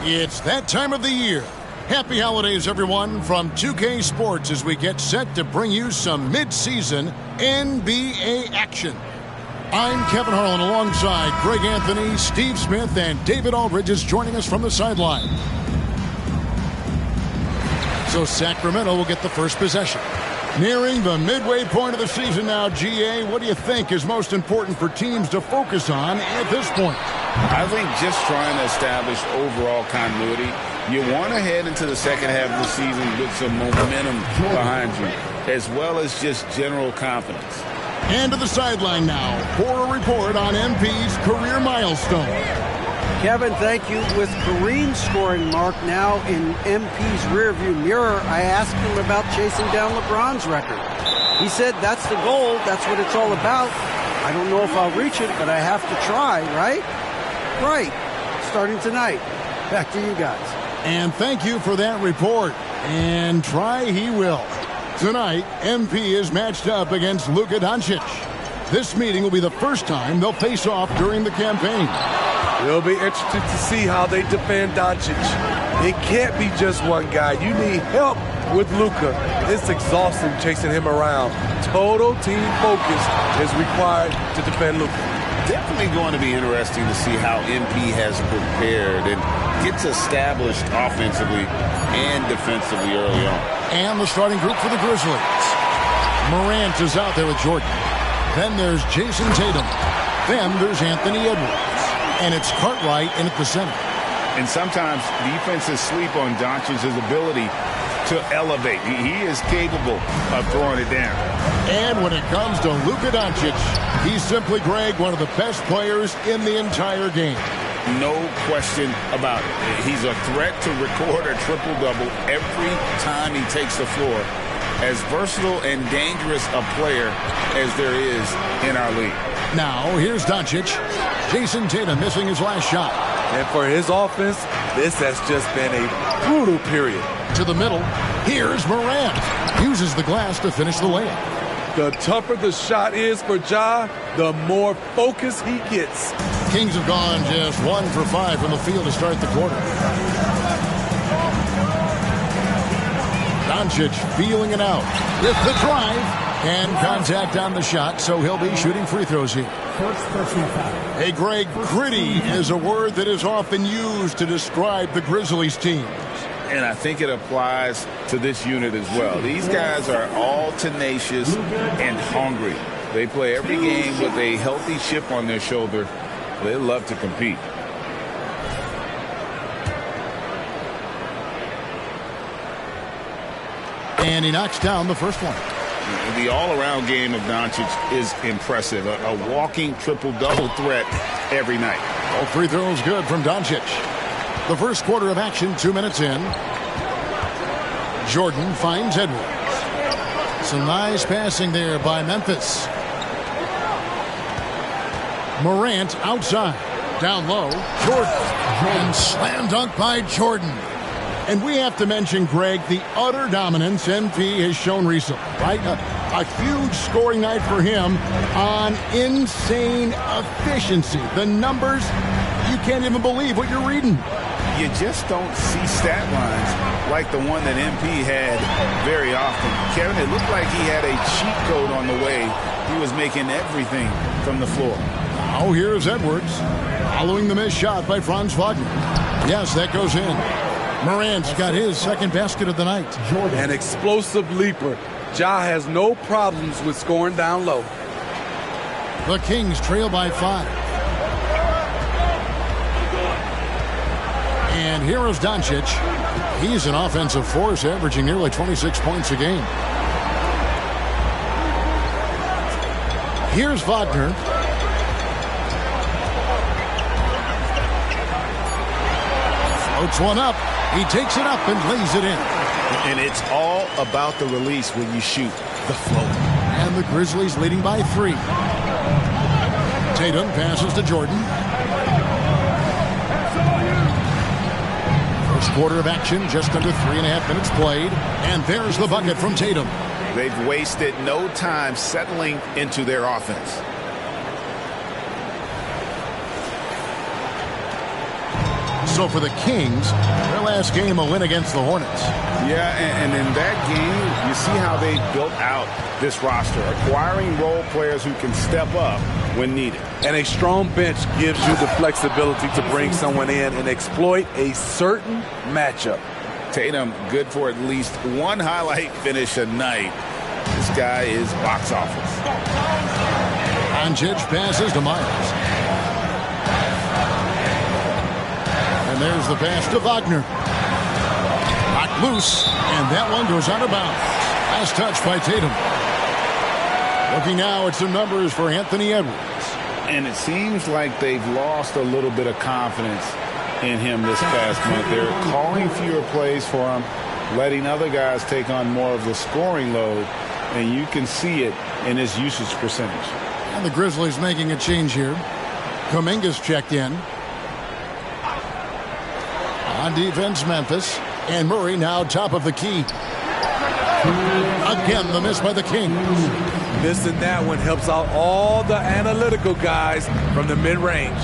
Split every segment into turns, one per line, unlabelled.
It's that time of the year. Happy holidays, everyone, from 2K Sports as we get set to bring you some mid-season NBA action. I'm Kevin Harlan alongside Greg Anthony, Steve Smith, and David Aldridge is joining us from the sideline. So Sacramento will get the first possession. Nearing the midway point of the season now, GA, what do you think is most important for teams to focus on at this point?
I think just trying to establish overall continuity. You want to head into the second half of the season with some momentum behind you, as well as just general confidence.
And to the sideline now for a report on MP's career milestone.
Kevin, thank you. With Kareem's scoring mark now in MP's rearview mirror, I asked him about chasing down LeBron's record. He said that's the goal. That's what it's all about. I don't know if I'll reach it, but I have to try, right? Right. Starting tonight. Back to you guys.
And thank you for that report. And try he will. Tonight, MP is matched up against Luka Doncic. This meeting will be the first time they'll face off during the campaign.
It'll be interesting to see how they defend Doncic. It can't be just one guy. You need help with Luka. It's exhausting chasing him around. Total team focus is required to defend Luka.
Definitely going to be interesting to see how MP has prepared and gets established offensively and defensively early on.
And the starting group for the Grizzlies. Morant is out there with Jordan. Then there's Jason Tatum. Then there's Anthony Edwards. And it's Cartwright in at the center.
And sometimes defenses sleep on Doncic's ability to elevate. He is capable of throwing it down.
And when it comes to Luka Doncic, he's simply, Greg, one of the best players in the entire game.
No question about it. He's a threat to record a triple-double every time he takes the floor. As versatile and dangerous a player as there is in our league.
Now, here's Doncic. Jason Tatum missing his last shot.
And for his offense, this has just been a brutal period.
To the middle, here's Morant. Uses the glass to finish the layup.
The tougher the shot is for Ja, the more focus he gets.
Kings have gone just 1 for 5 from the field to start the quarter. Doncic feeling it out with the drive. And contact on the shot, so he'll be shooting free throws here. Hey, Greg, gritty is a word that is often used to describe the Grizzlies team.
And I think it applies to this unit as well. These guys are all tenacious and hungry. They play every game with a healthy chip on their shoulder. They love to compete.
And he knocks down the first one.
The all-around game of Doncic is impressive. A walking triple-double threat every night.
All free throws good from Doncic. The first quarter of action, 2 minutes in. Jordan finds Edwards. Some nice passing there by Memphis. Morant outside. Down low. Jordan. And slam dunk by Jordan. And we have to mention, Greg, the utter dominance MP has shown recently, right? A huge scoring night for him on insane efficiency. The numbers, you can't even believe what you're reading.
You just don't see stat lines like the one that MP had very often. Kevin, it looked like he had a cheat code on the way. He was making everything from the floor.
Now here's Edwards, following the missed shot by Franz Wagner. Yes, that goes in. Morant's got his second basket of the night.
An explosive leaper. Ja has no problems with scoring down low.
The Kings trail by 5. And here is Doncic. He's an offensive force, averaging nearly 26 points a game. Here's Wagner. Floats one up. He takes it up and lays it in.
And it's all about the release when you shoot the float.
And the Grizzlies leading by 3. Tatum passes to Jordan. First quarter of action, just under 3.5 minutes played. And there's the bucket from Tatum.
They've wasted no time settling into their offense.
So for the Kings, their last game, a win against the Hornets.
Yeah, and in that game, you see how they built out this roster, acquiring role players who can step up when needed.
And a strong bench gives you the flexibility to bring someone in and exploit a certain matchup.
Tatum, good for at least one highlight finish a night. This guy is box office.
Doncic passes to Myers. And there's the pass to Wagner. Knocked loose, and that one goes out of bounds. Last touch by Tatum. Looking now at some numbers for Anthony Edwards.
And it seems like they've lost a little bit of confidence in him this past month. They're calling fewer plays for him, letting other guys take on more of the scoring load, and you can see it in his usage percentage.
And the Grizzlies making a change here. Kuminga's checked in. On defense, Memphis. And Murray now top of the key. Again, the miss by the Kings.
Missing that one helps out all the analytical guys from the mid-range.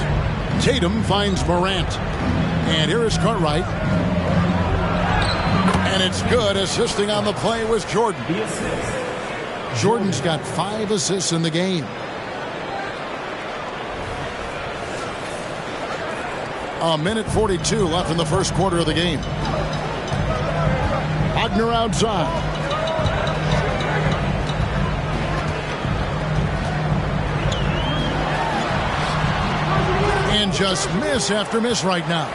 Tatum finds Morant. And here is Cartwright. And it's good. Assisting on the play was Jordan. Jordan's got 5 assists in the game. A minute 42 left in the first quarter of the game. Wagner outside. And just miss after miss right now.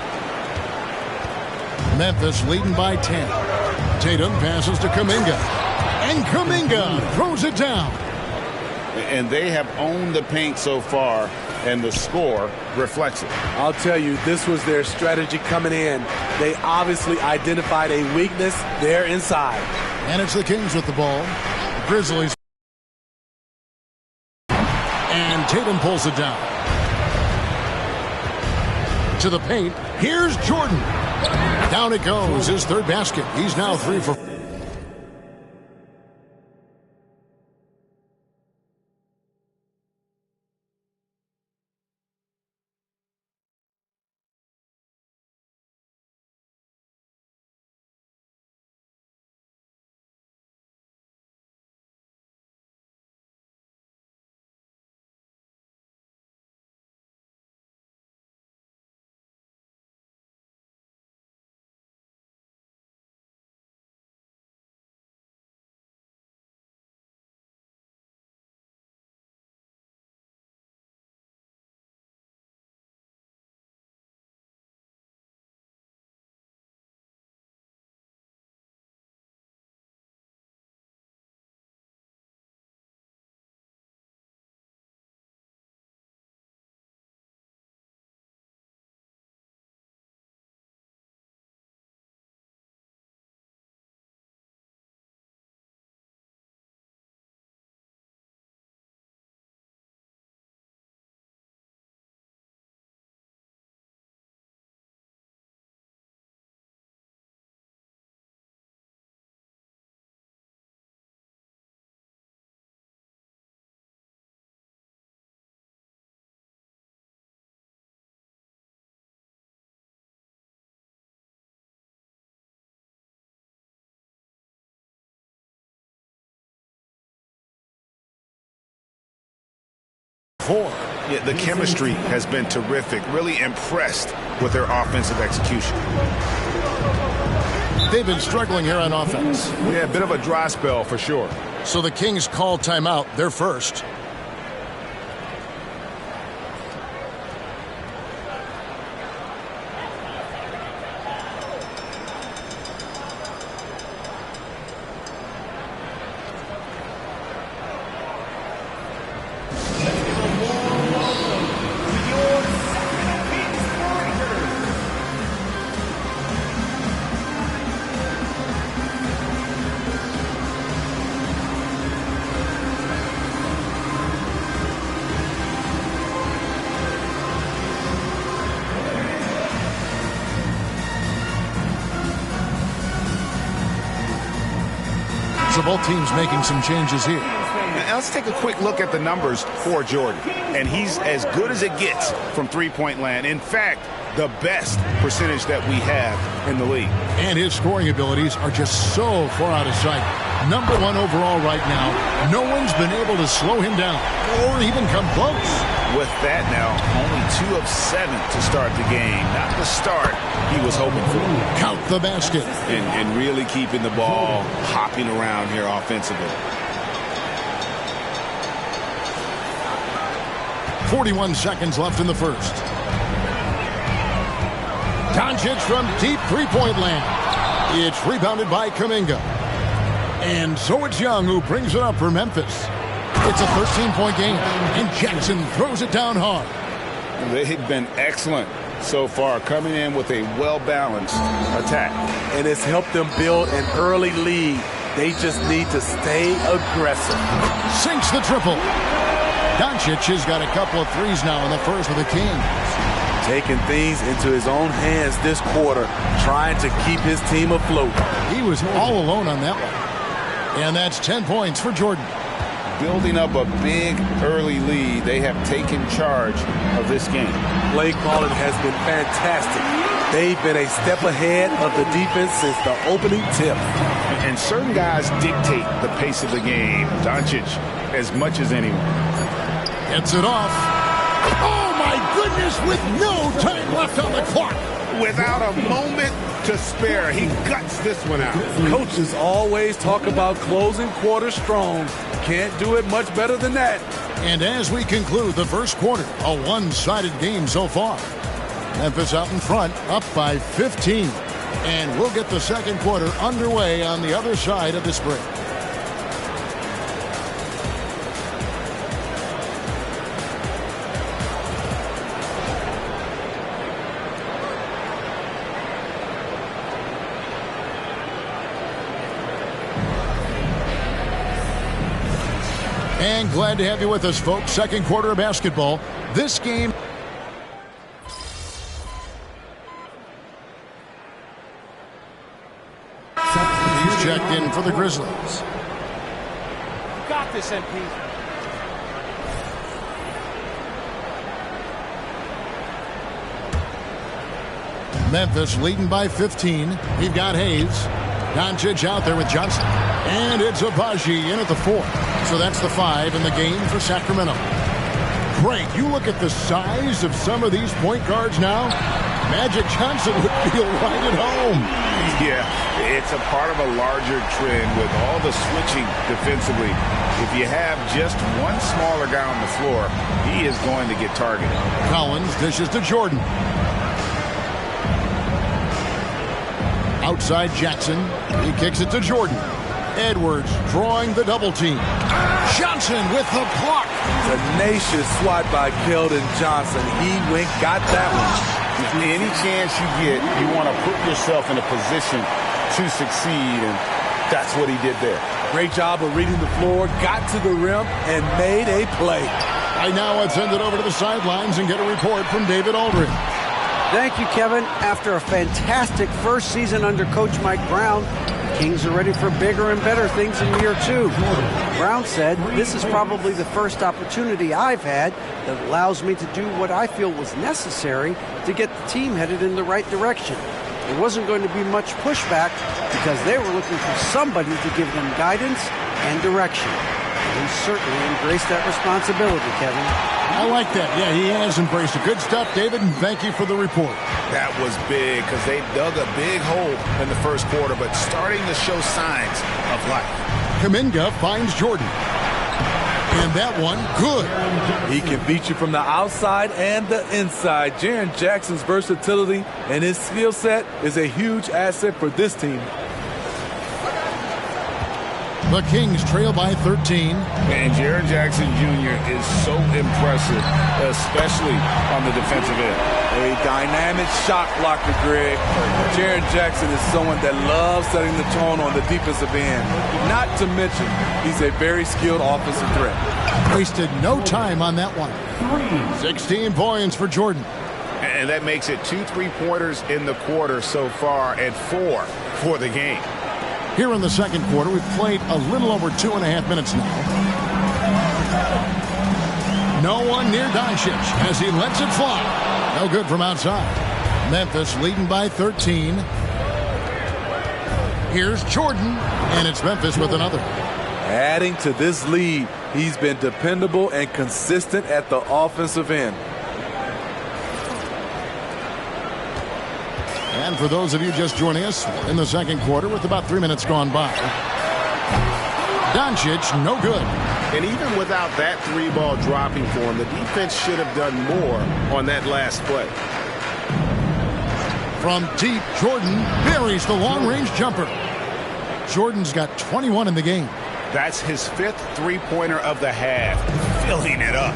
Memphis leading by 10. Tatum passes to Kuminga. And Kuminga throws it down.
And they have owned the paint so far, and the score reflects it.
I'll tell you, this was their strategy coming in. They obviously identified a weakness there inside.
And it's the Kings with the ball. Grizzlies. And Tatum pulls it down. To the paint. Here's Jordan. Down it goes. His third basket. He's now 3 for 4.
Yeah, the chemistry has been terrific. Really impressed with their offensive execution.
They've been struggling here on offense.
Yeah, a bit of a dry spell for sure.
So the Kings call timeout. They're first. So both teams making some changes here.
And let's take a quick look at the numbers for Jordan. And he's as good as it gets from three-point land. In fact, the best percentage that we have in the league.
And his scoring abilities are just so far out of sight. Number 1 overall right now. No one's been able to slow him down or even come close.
With that now, only 2 of 7 to start the game. Not the start he was hoping for.
Count the basket.
And really keeping the ball hopping around here offensively.
41 seconds left in the first. Doncic from deep three-point land. It's rebounded by Kuminga. And so it's Young who brings it up for Memphis. It's a 13-point game, and Jackson throws it down hard.
They've been excellent so far, coming in with a well-balanced attack.
And it's helped them build an early lead. They just need to stay aggressive.
Sinks the triple. Doncic has got a couple of threes now in the first with the Kings.
Taking things into his own hands this quarter, trying to keep his team afloat.
He was all alone on that one. And that's 10 points for Jordan.
Building up a big early lead, they have taken charge of this game.
Play calling has been fantastic. They've been a step ahead of the defense since the opening tip.
And certain guys dictate the pace of the game. Doncic, as much as anyone.
Gets it off. Oh, my goodness, with no time left on the clock.
Without a moment to spare, he guts this one out.
Coaches always talk about closing quarters strong. Can't do it much better than that.
And as we conclude the first quarter, a one-sided game so far. Memphis out in front, up by 15. And we'll get the second quarter underway on the other side of this break. And glad to have you with us, folks. Second quarter of basketball. This game. He's checked in for the Grizzlies.
Got this, MP.
Memphis leading by 15. We've got Hayes. Doncic out there with Johnson. And it's Abaji in at the 4. So that's the 5 in the game for Sacramento. Greg, you look at the size of some of these point guards now. Magic Johnson would feel right at home.
Yeah, it's a part of a larger trend with all the switching defensively. If you have just one smaller guy on the floor, he is going to get targeted.
Collins dishes to Jordan. Outside Jackson. He kicks it to Jordan. Edwards drawing the double team. Johnson with the block.
Tenacious swat by Keldon Johnson. He got that one.
Any chance you get, you want to put yourself in a position to succeed, and that's what he did there.
Great job of reading the floor, got to the rim, and made a play.
Right now, let's send it over to the sidelines and get a report from David Aldridge.
Thank you, Kevin. After a fantastic first season under Coach Mike Brown, the Kings are ready for bigger and better things in year 2. Brown said, "This is probably the first opportunity I've had that allows me to do what I feel was necessary to get the team headed in the right direction. There wasn't going to be much pushback because they were looking for somebody to give them guidance and direction." And he certainly embraced that responsibility, Kevin.
I like that. Yeah, he has embraced it. Good stuff, David, and thank you for the report.
That was big because they dug a big hole in the first quarter, but starting to show signs of life.
Kuminga finds Jordan. And that one, good.
He can beat you from the outside and the inside. Jaren Jackson's versatility and his skill set is a huge asset for this team.
The Kings trail by 13.
And Jaren Jackson Jr. is so impressive, especially on the defensive end.
A dynamic shot blocker, Greg. Jaren Jackson is someone that loves setting the tone on the defensive end. Not to mention, he's a very skilled offensive threat.
Wasted no time on that one. 16 points for Jordan.
And that makes it 2 3-pointers in the quarter so far and 4 for the game.
Here in the second quarter, we've played a little over 2.5 minutes now. No one near Doncic as he lets it fly. No good from outside. Memphis leading by 13. Here's Jordan, and it's Memphis with another.
Adding to this lead, he's been dependable and consistent at the offensive end.
And for those of you just joining us, in the second quarter with about 3 minutes gone by. Doncic, no good.
And even without that three-ball dropping for him, the defense should have done more on that last play.
From deep, Jordan buries the long-range jumper. Jordan's got 21 in the game.
That's his 5th three-pointer of the half, filling it up.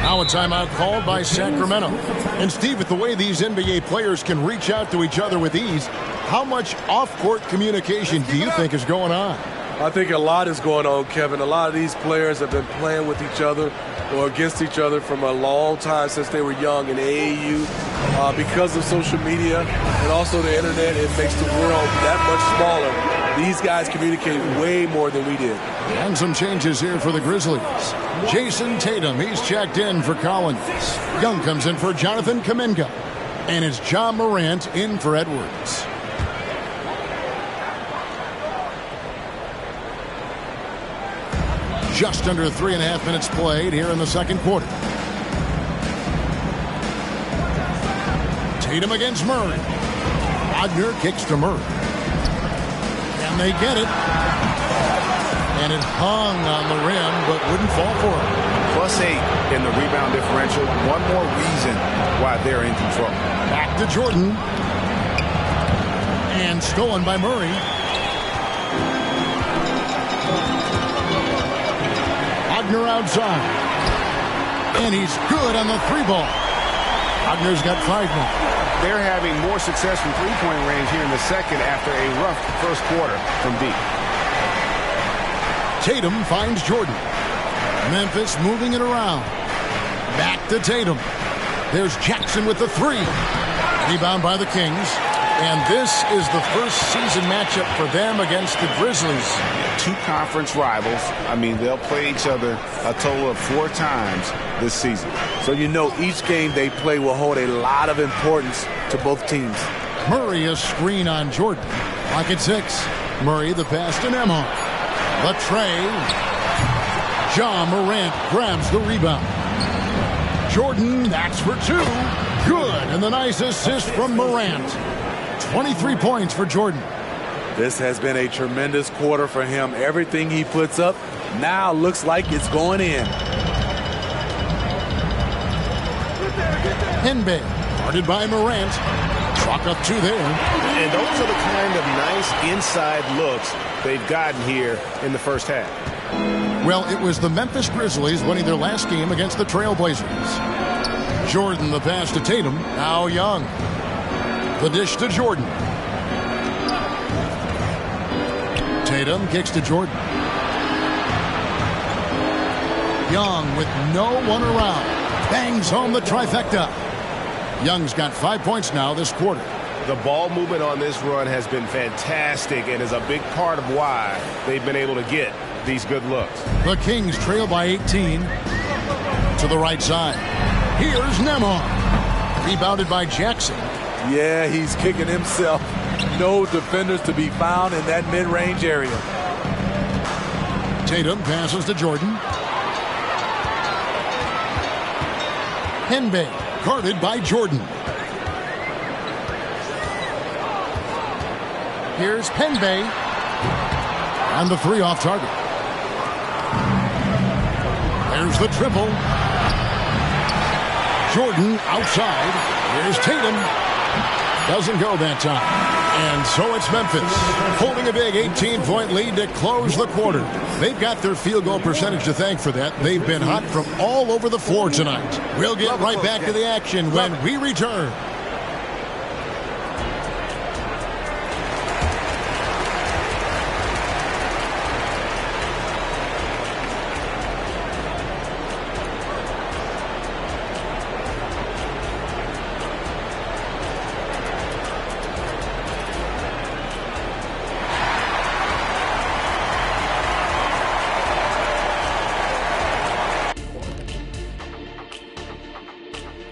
Now a timeout called by Sacramento. And Steve, with the way these NBA players can reach out to each other with ease, how much off-court communication do you think is going on?
I think a lot is going on, Kevin. A lot of these players have been playing with each other or against each other from a long time since they were young in AAU. Because of social media and also the internet, it makes the world that much smaller. These guys communicate way more than we did.
And some changes here for the Grizzlies. Jason Tatum, he's checked in for Collins. Young comes in for Jonathan Kuminga. And it's John Morant in for Edwards. Just under 3.5 minutes played here in the second quarter. Tatum against Murray. Wagner kicks to Murray. And they get it. And it hung on the rim, but wouldn't fall for it.
+8 in the rebound differential. One more reason why they're in control.
Back to Jordan. And stolen by Murray. Wagner outside. And he's good on the three ball. Wagner's got 5 more.
They're having more success from three-point range here in the second after a rough first quarter from deep.
Tatum finds Jordan. Memphis moving it around. Back to Tatum. There's Jackson with the 3. Rebound by the Kings. And this is the first season matchup for them against the Grizzlies.
2 conference rivals. I mean, they'll play each other a total of 4 times this season.
So you know each game they play will hold a lot of importance to both teams.
Murray a screen on Jordan. Clock at 6. Murray the pass to Nembhard. The tray. John Morant grabs the rebound. Jordan, that's for 2. Good. And the nice assist from Morant. 23 points for Jordan.
This has been a tremendous quarter for him. Everything he puts up now looks like it's going in.
Henbe, guarded by Morant. Chalk up 2 there.
And those are the kind of nice inside looks they've gotten here in the first half.
Well, it was the Memphis Grizzlies winning their last game against the Trailblazers. Jordan the pass to Tatum. Now Young. The dish to Jordan. Tatum kicks to Jordan. Young with no one around. Bangs home the trifecta. Young's got 5 points now this quarter.
The ball movement on this run has been fantastic and is a big part of why they've been able to get these good looks.
The Kings trail by 18. To the right side. Here's Nembhard. Rebounded by Jackson.
Yeah, he's kicking himself. No defenders to be found in that mid-range area.
Tatum passes to Jordan. Henbe guarded by Jordan. Here's Henbe. And the 3 off target. There's the triple. Jordan outside. Here's Tatum. Doesn't go that time. And so it's Memphis holding a big 18-point lead to close the quarter. They've got their field goal percentage to thank for that. They've been hot from all over the floor tonight. We'll get right back to the action when we return.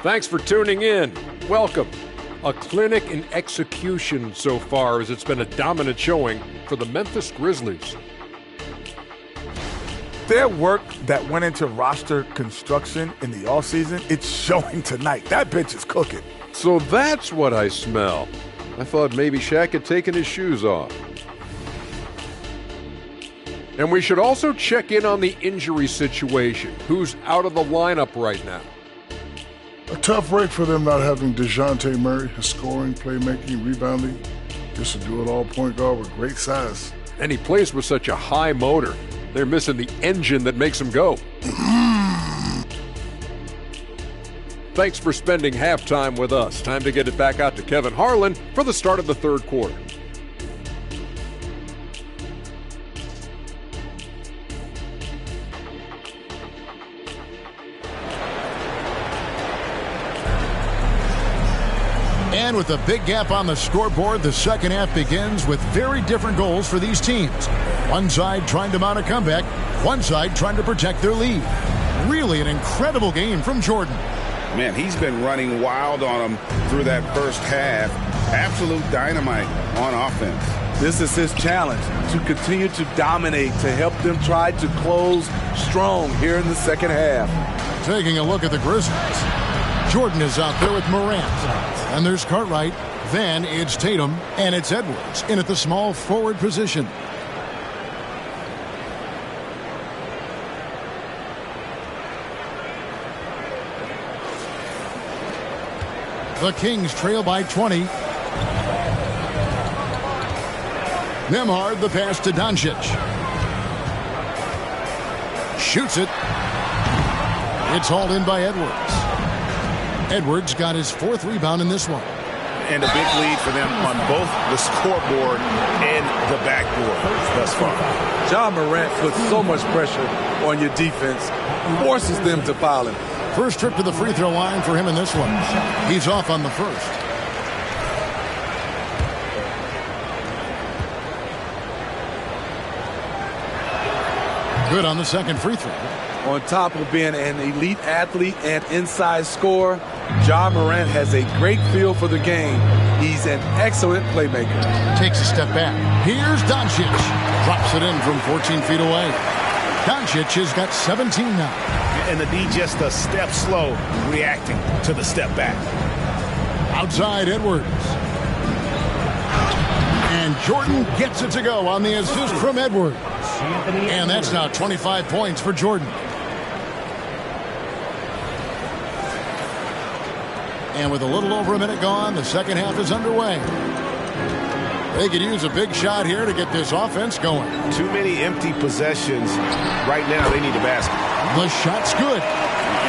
Thanks for tuning in. Welcome. A clinic in execution so far, as it's been a dominant showing for the Memphis Grizzlies.
Their work that went into roster construction in the offseason, it's showing tonight. That bench is cooking.
So that's what I smell. I thought maybe Shaq had taken his shoes off. And we should also check in on the injury situation. Who's out of the lineup right now?
A tough break for them not having DeJounte Murray, his scoring, playmaking, rebounding. Just a do-it-all point guard with great size.
And he plays with such a high motor. They're missing the engine that makes him go. Thanks for spending halftime with us. Time to get it back out to Kevin Harlan for the start of the third quarter.
And with a big gap on the scoreboard, the second half begins with very different goals for these teams. One side trying to mount a comeback, one side trying to protect their lead. Really an incredible game from Jordan.
Man, he's been running wild on them through that first half. Absolute dynamite on offense.
This is his challenge, to continue to dominate, to help them try to close strong here in the second half.
Taking a look at the Grizzlies. Jordan is out there with Morant. And there's Cartwright. Then it's Tatum. And it's Edwards in at the small forward position. The Kings trail by 20. Nembhard, the pass to Doncic. Shoots it. It's hauled in by Edwards. Edwards got his fourth rebound in this one.
And a big lead for them on both the scoreboard and the backboard thus far.
Ja Morant puts so much pressure on your defense, forces them to foul him.
First trip to the free throw line for him in this one. He's off on the first. Good on the second free throw.
On top of being an elite athlete and inside scorer, Ja Morant has a great feel for the game. He's an excellent playmaker.
Takes a step back. Here's Doncic. Drops it in from 14 feet away. Doncic has got 17 now.
And the D just a step slow, reacting to the step back.
Outside Edwards. And Jordan gets it to go on the assist from Edwards. And that's now 25 points for Jordan. And with a little over a minute gone, the second half is underway. They could use a big shot here to get this offense going.
Too many empty possessions. Right now, they need a basket.
The shot's good.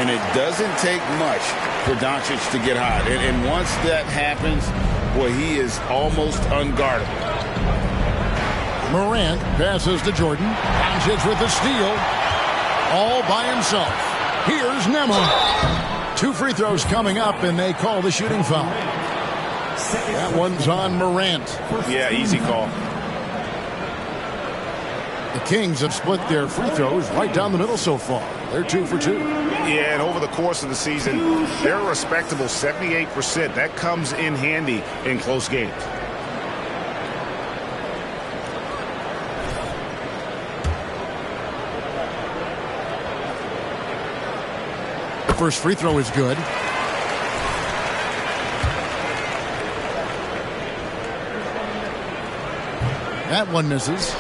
And it doesn't take much for Doncic to get hot. And once that happens, well, he is almost unguardable.
Morant passes to Jordan. Doncic with the steal. All by himself. Here's Nembhard. 2 free throws coming up, and they call the shooting foul. That one's on Morant.
Yeah, easy call.
The Kings have split their free throws right down the middle so far. They're 2 for 2.
Yeah, and over the course of the season, they're a respectable 78%. That comes in handy in close games.
First free throw is good. That one misses.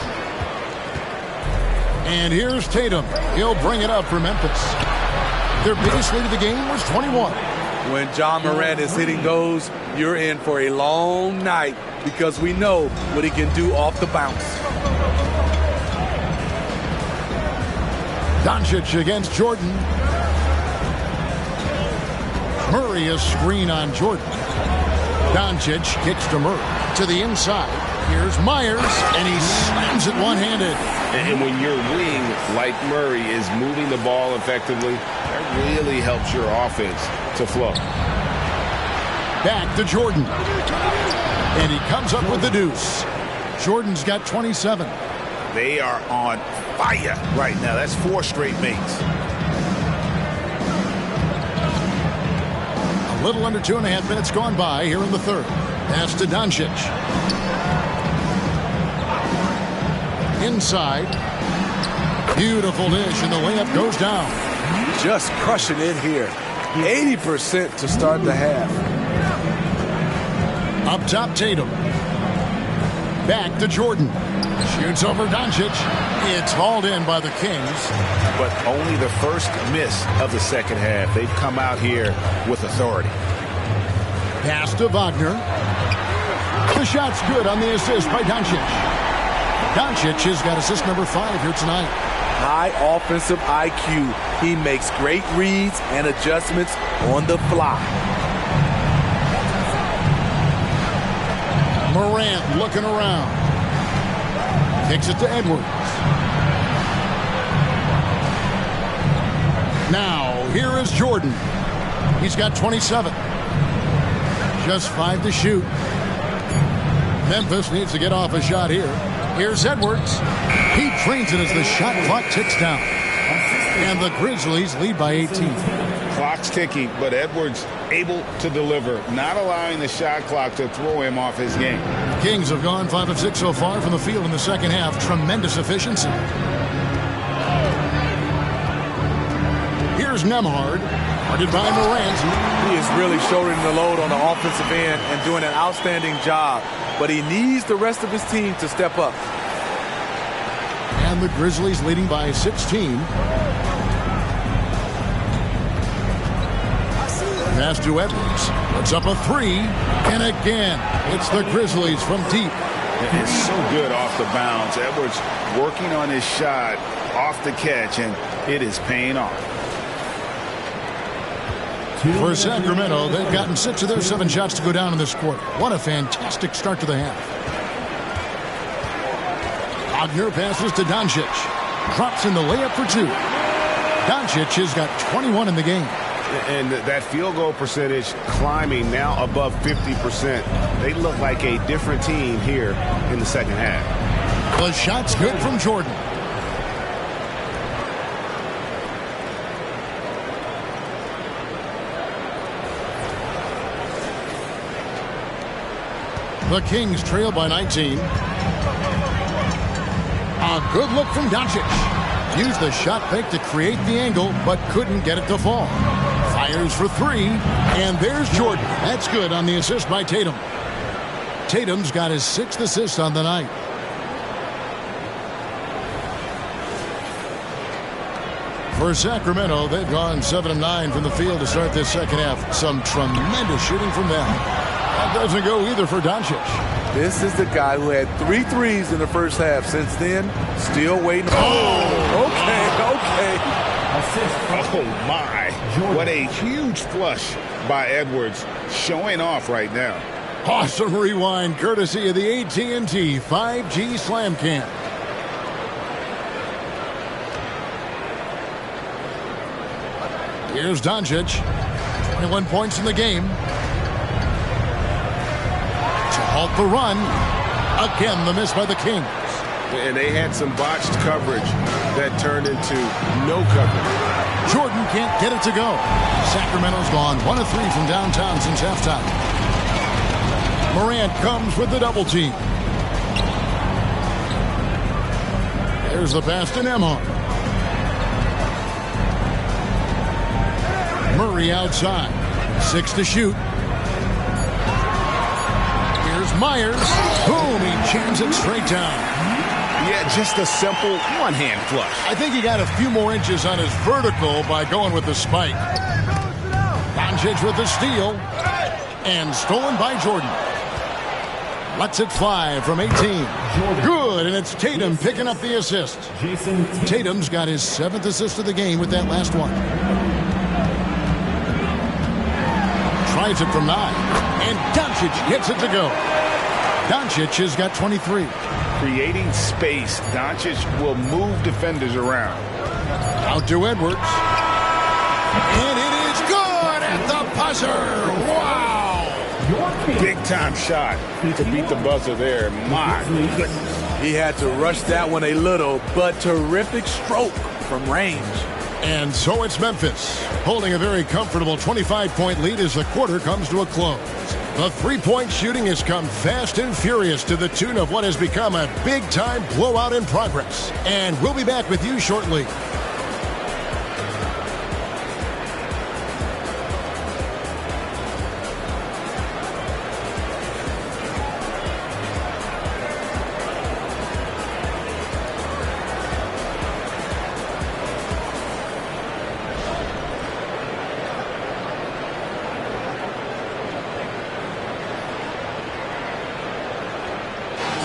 And here's Tatum. He'll bring it up for Memphis. Their biggest lead of the game was 21.
When Ja Morant is hitting those, you're in for a long night because we know what he can do off the bounce.
Doncic against Jordan. Murray a screen on Jordan. Doncic kicks to Murray. To the inside. Here's Myers, and he slams it one-handed.
And when your wing, like Murray, is moving the ball effectively, that really helps your offense to flow.
Back to Jordan. And he comes up with the deuce. Jordan's got 27.
They are on fire right now. That's 4 straight makes.
Little under 2.5 minutes gone by here in the third. Pass to Doncic. Inside. Beautiful dish, and the layup goes down.
Just crushing it here. 80% to start the half.
Up top, Tatum. Back to Jordan. Shoots over Doncic. It's hauled in by the Kings.
But only the first miss of the second half. They've come out here with authority.
Pass to Wagner. The shot's good on the assist by Doncic. Doncic has got assist number 5 here tonight.
High offensive IQ. He makes great reads and adjustments on the fly.
Morant looking around. Kicks it to Edwards. Now, here is Jordan. He's got 27. Just 5 to shoot. Memphis needs to get off a shot here. Here's Edwards. He drains it as the shot clock ticks down. And the Grizzlies lead by 18.
Clock's ticking, but Edwards able to deliver, not allowing the shot clock to throw him off his game.
Kings have gone 5 of 6 so far from the field in the second half. Tremendous efficiency. Here's Nembhard, guarded by Morant.
He is really shouldering the load on the offensive end and doing an outstanding job. But he needs the rest of his team to step up.
And the Grizzlies leading by 16. Pass to Edwards. Puts up a 3. And again, it's the Grizzlies from deep.
It's so good off the bounce. Edwards working on his shot off the catch, and it is paying off.
For Sacramento, they've gotten 6 of their 7 shots to go down in this quarter. What a fantastic start to the half. Wagner passes to Doncic. Drops in the layup for 2. Doncic has got 21 in the game.
And that field goal percentage climbing now above 50%. They look like a different team here in the second half.
The shot's good from Jordan. The Kings trail by 19. A good look from Doncic. Used the shot fake to create the angle, but couldn't get it to fall. Fires for 3, and there's Jordan. That's good on the assist by Tatum. Tatum's got his 6th assist on the night. For Sacramento, they've gone 7 of 9 from the field to start this second half. Some tremendous shooting from them. That doesn't go either for Doncic.
This is the guy who had 3 threes in the first half. Since then, still waiting.
Oh,
okay.
Oh, my. What a huge flush by Edwards, showing off right now.
Awesome rewind, courtesy of the AT&T 5G Slam Cam. Here's Doncic. 21 points in the game. To halt the run. Again, the miss by the Kings.
And they had some botched coverage that turned into no coverage.
Jordan can't get it to go. Sacramento's gone 1 of 3 from downtown since halftime. Morant comes with the double team. There's the pass to Nembhard. Murray outside. 6 to shoot. Here's Myers. Boom, he jams it straight down.
Yeah, just a simple one-hand flush.
I think he got a few more inches on his vertical by going with the spike. Doncic with the steal. And stolen by Jordan. Lets it fly from 18. Good, and it's Tatum picking up the assist. Tatum's got his 7th assist of the game with that last one. Tries it from 9. And Doncic gets it to go. Doncic has got 23.
Creating space, Doncic will move defenders around.
Out to Edwards. And it is good at the buzzer. Wow.
Big-time shot to beat the buzzer there. My goodness.
He had to rush that one a little, but terrific stroke from range.
And so it's Memphis, holding a very comfortable 25-point lead as the quarter comes to a close. The three-point shooting has come fast and furious to the tune of what has become a big-time blowout in progress. And we'll be back with you shortly.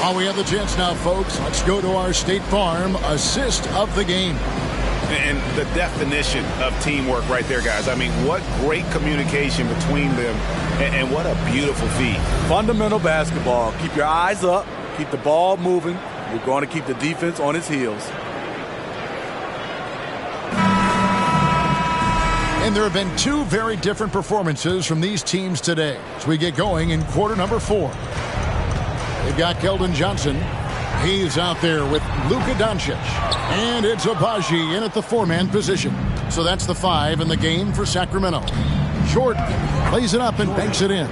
While we have the chance now, folks, let's go to our State Farm assist of the game.
And the definition of teamwork right there, guys. I mean, what great communication between them, and what a beautiful feed.
Fundamental basketball. Keep your eyes up. Keep the ball moving. You're going to keep the defense on its heels.
And there have been two very different performances from these teams today as we get going in quarter number 4. They've got Keldon Johnson. He's out there with Luka Doncic. And it's Agbaji in at the 4-man position. So that's the 5 in the game for Sacramento. Jordan plays it up and banks it in.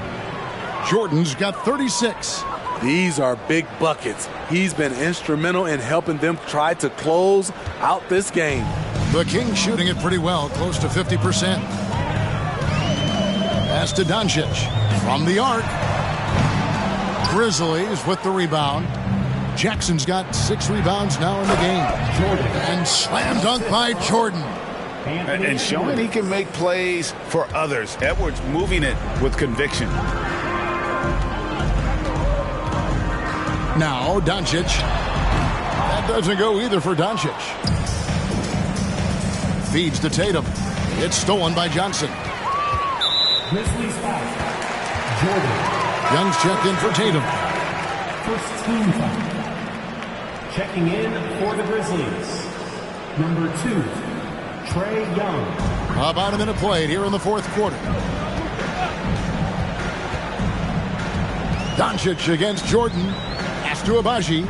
Jordan's got 36.
These are big buckets. He's been instrumental in helping them try to close out this game.
The Kings shooting it pretty well, close to 50%. Pass to Doncic from the arc. Grizzlies with the rebound. Jackson's got 6 rebounds now in the game. Jordan. And slam dunk by Jordan.
And showing he can make plays for others. Edwards moving it with conviction.
Now Doncic. That doesn't go either for Doncic. Feeds to Tatum. It's stolen by Johnson.
Grizzlies foul. Jordan.
Young's checked in for Tatum.
First team foul. Checking in for the Grizzlies. Number 2, Trae Young.
About a minute played here in the fourth quarter. Doncic against Jordan. Pass to Agbaji.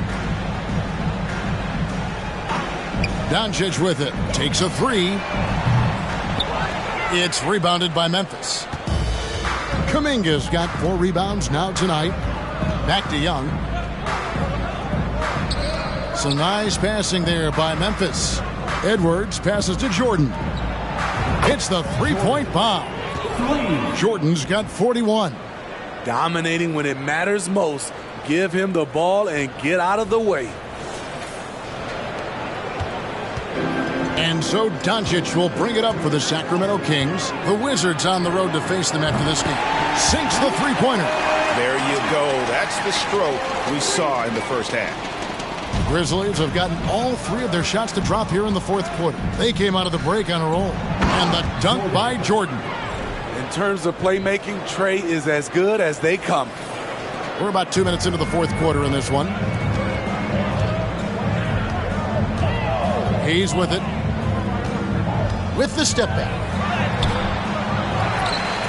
Doncic with it. Takes a 3. It's rebounded by Memphis. Kuminga's got 4 rebounds now tonight. Back to Young. Some nice passing there by Memphis. Edwards passes to Jordan. Hits the three-point bomb. Jordan's got 41.
Dominating when it matters most. Give him the ball and get out of the way.
And so Doncic will bring it up for the Sacramento Kings. The Wizards on the road to face them after this game. Sinks the three-pointer.
There you go. That's the stroke we saw in the first half.
The Grizzlies have gotten all 3 of their shots to drop here in the fourth quarter. They came out of the break on a roll. And the dunk by Jordan.
In terms of playmaking, Trae is as good as they come.
We're about 2 minutes into the fourth quarter in this one. He's with it. With the step back.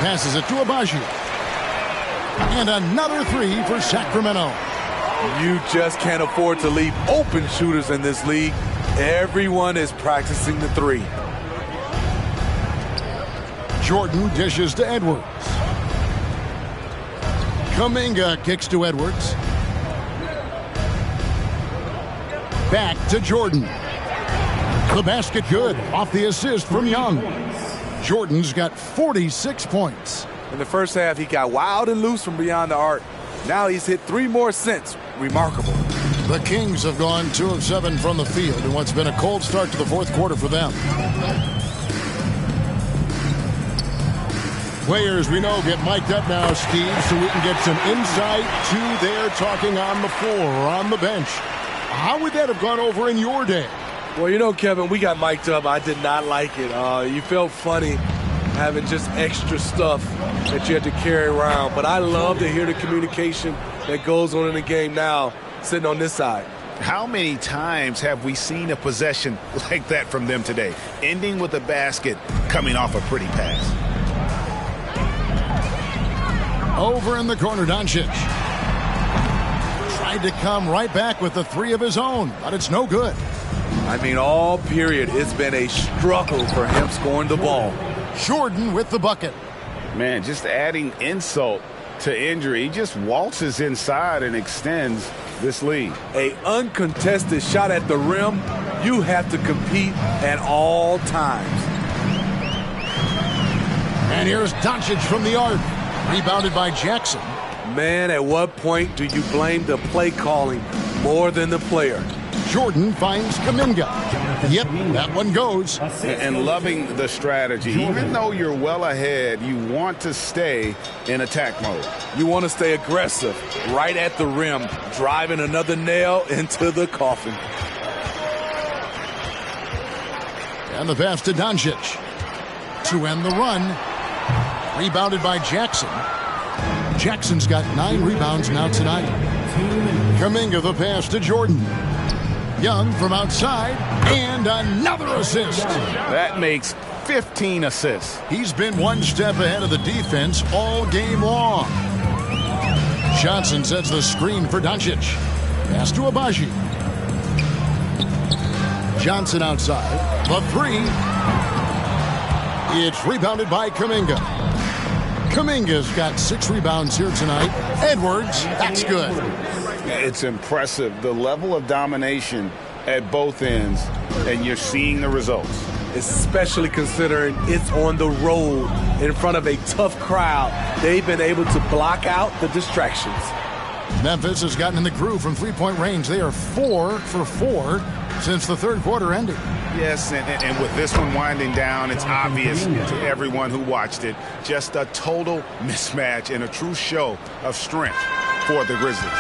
Passes it to Agbaji. And another 3 for Sacramento.
You just can't afford to leave open shooters in this league. Everyone is practicing the 3.
Jordan dishes to Edwards. Kuminga kicks to Edwards. Back to Jordan. The basket good off the assist from Young. Jordan's got 46 points.
In the first half, he got wild and loose from beyond the arc. Now he's hit 3 more since. Remarkable.
The Kings have gone 2 of 7 from the field in what's been a cold start to the fourth quarter for them. Players we know get mic'd up now, Steve, so we can get some insight to their talking on the floor or on the bench. How would that have gone over in your day?
Well, you know, Kevin, we got mic'd up. I did not like it. You felt funny having just extra stuff that you had to carry around. But I love to hear the communication that goes on in the game now, sitting on this side.
How many times have we seen a possession like that from them today? Ending with a basket, coming off a pretty pass.
Over in the corner, Doncic. Tried to come right back with the 3 of his own, but it's no good.
I mean, all period, it's been a struggle for him scoring the ball.
Jordan with the bucket.
Man, just adding insult to injury. He just waltzes inside and extends this lead.
A uncontested shot at the rim, you have to compete at all times.
And here's Doncic from the arc. Rebounded by Jackson.
Man, at what point do you blame the play calling more than the player?
Jordan finds Kuminga. Yep, that one goes.
And loving the strategy. Even though you're well ahead, you want to stay in attack mode.
You want to stay aggressive, right at the rim, driving another nail into the coffin.
And the pass to Doncic. To end the run. Rebounded by Jackson. Jackson's got 9 rebounds now tonight. Kuminga the pass to Jordan. Young from outside, and another assist.
That makes 15 assists.
He's been one step ahead of the defense all game long. Johnson sets the screen for Doncic. Pass to Abaji. Johnson outside. The 3. It's rebounded by Kuminga. Kuminga's got 6 rebounds here tonight. Edwards, that's good.
It's impressive, the level of domination at both ends, and you're seeing the results.
Especially considering it's on the road in front of a tough crowd. They've been able to block out the distractions.
Memphis has gotten in the groove from three-point range. They are 4 for 4 since the third quarter ended.
Yes, and with this one winding down, it's obvious to everyone who watched it. Just a total mismatch and a true show of strength for the Grizzlies.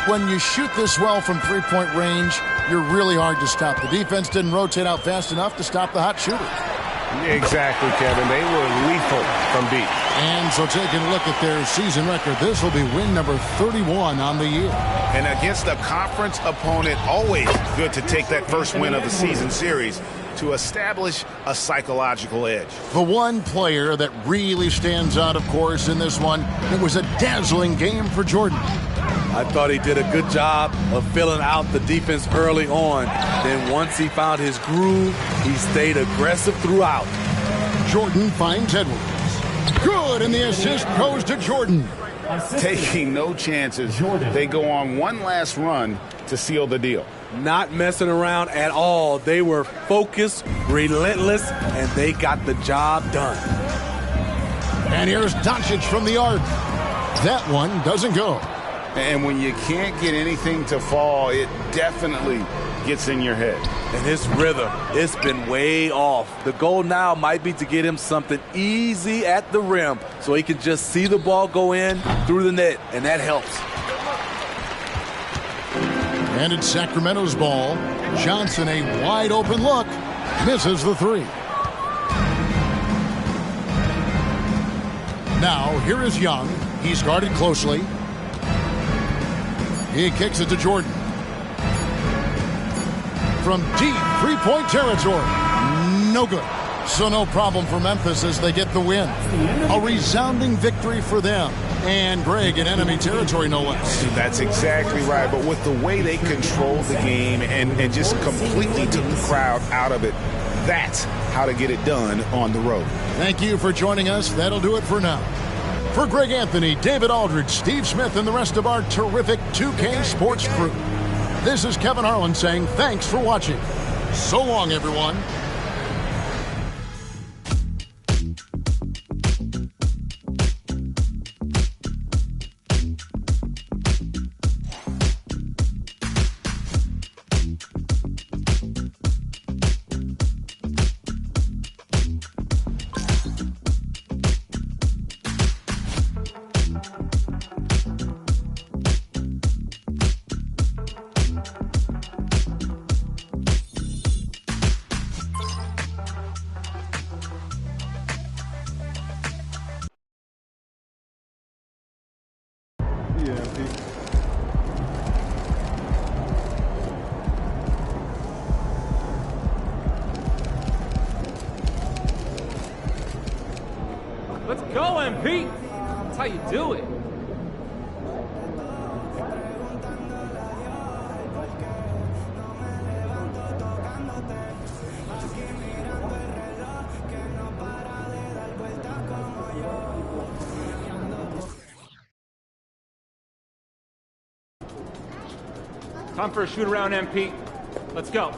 When you shoot this well from three-point range, you're really hard to stop. The defense didn't rotate out fast enough to stop the hot shooter.
Exactly, Kevin. They were lethal from deep.
And so taking a look at their season record, this will be win number 31 on the year.
And against a conference opponent, always good to take that first win of the season series to establish a psychological edge.
The one player that really stands out, of course, in this one, it was a dazzling game for Jordan.
I thought he did a good job of filling out the defense early on. Then once he found his groove, he stayed aggressive throughout.
Jordan finds Edwards. Good, and the assist goes to Jordan.
Taking no chances. They go on one last run to seal the deal.
Not messing around at all. They were focused, relentless, and they got the job done.
And here's Doncic from the arc. That one doesn't go.
And when you can't get anything to fall, it definitely gets in your head.
And his rhythm, it's been way off. The goal now might be to get him something easy at the rim so he can just see the ball go in through the net, and that helps.
And it's Sacramento's ball. Johnson, a wide open look, misses the 3. Now, here is Young. He's guarded closely. He kicks it to Jordan. From deep three-point territory. No good. So no problem for Memphis as they get the win. A resounding victory for them. And Greg in enemy territory, no less.
That's exactly right. But with the way they controlled the game and just completely took the crowd out of it, that's how to get it done on the road.
Thank you for joining us. That'll do it for now. For Greg Anthony, David Aldridge, Steve Smith, and the rest of our terrific 2K Sports crew, this is Kevin Harlan saying thanks for watching. So long, everyone.
Let's go, MP. That's how you do it. Time for a shoot around, MP. Let's go.